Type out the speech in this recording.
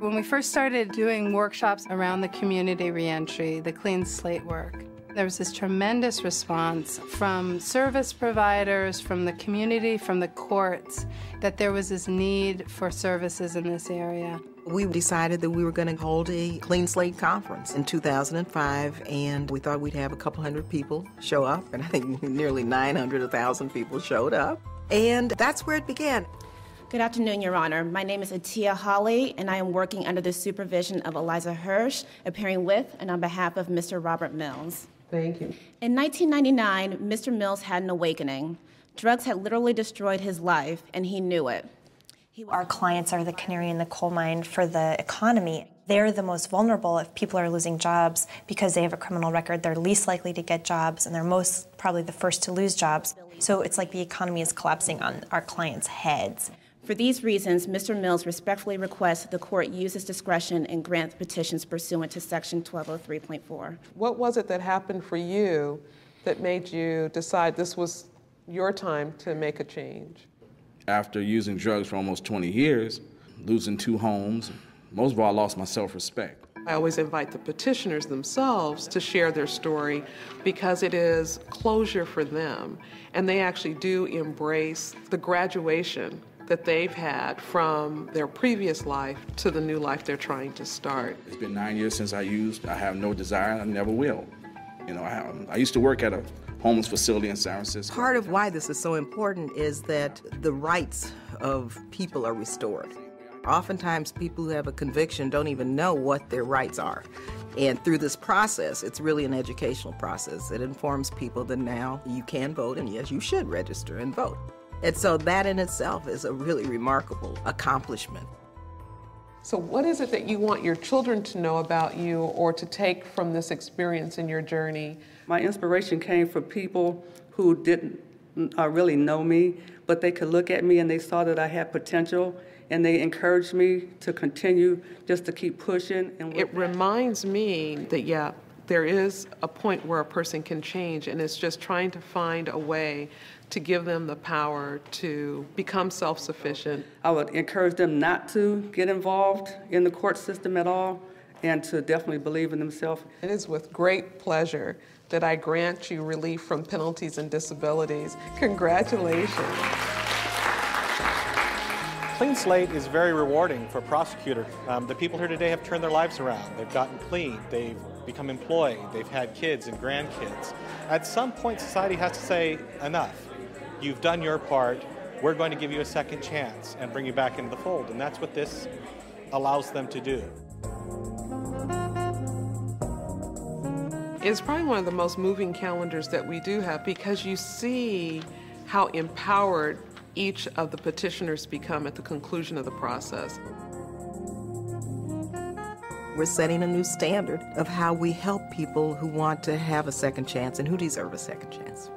When we first started doing workshops around the community reentry, the clean slate work, there was this tremendous response from service providers, from the community, from the courts, that there was this need for services in this area. We decided that we were going to hold a Clean Slate conference in 2005, and we thought we'd have a couple hundred people show up, and I think nearly 900, 1,000 people showed up. And that's where it began. Good afternoon, Your Honor. My name is Atia Hawley, and I am working under the supervision of Eliza Hirsch, appearing with and on behalf of Mr. Robert Mills. Thank you. In 1999, Mr. Mills had an awakening. Drugs had literally destroyed his life, and he knew it. Our clients are the canary in the coal mine for the economy. They're the most vulnerable if people are losing jobs because they have a criminal record. They're least likely to get jobs, and they're most probably the first to lose jobs. So it's like the economy is collapsing on our clients' heads. For these reasons, Mr. Mills respectfully requests the court use its discretion and grant petitions pursuant to Section 1203.4. What was it that happened for you that made you decide this was your time to make a change? After using drugs for almost 20 years, losing 2 homes, most of all, I lost my self-respect. I always invite the petitioners themselves to share their story because it is closure for them, and they actually do embrace the graduation that they've had from their previous life to the new life they're trying to start. It's been 9 years since I used. I have no desire, and I never will. You know, I used to work at a homeless facility in San Francisco. Part of why this is so important is that the rights of people are restored. Oftentimes, people who have a conviction don't even know what their rights are. And through this process, it's really an educational process. It informs people that now you can vote, and yes, you should register and vote. And so that in itself is a really remarkable accomplishment. So what is it that you want your children to know about you or to take from this experience in your journey? My inspiration came from people who didn't really know me, but they could look at me and they saw that I had potential, and they encouraged me to continue just to keep pushing. And it reminds me that, yeah, there is a point where a person can change, and it's just trying to find a way to give them the power to become self-sufficient. I would encourage them not to get involved in the court system at all and to definitely believe in themselves. It is with great pleasure that I grant you relief from penalties and disabilities. Congratulations. Clean Slate is very rewarding for a prosecutor. The people here today have turned their lives around. They've gotten clean, they've become employed, they've had kids and grandkids. At some point, society has to say, enough. You've done your part. We're going to give you a second chance and bring you back into the fold. And that's what this allows them to do. It's probably one of the most moving calendars that we do have because you see how empowered each of the petitioners become at the conclusion of the process. We're setting a new standard of how we help people who want to have a second chance and who deserve a second chance.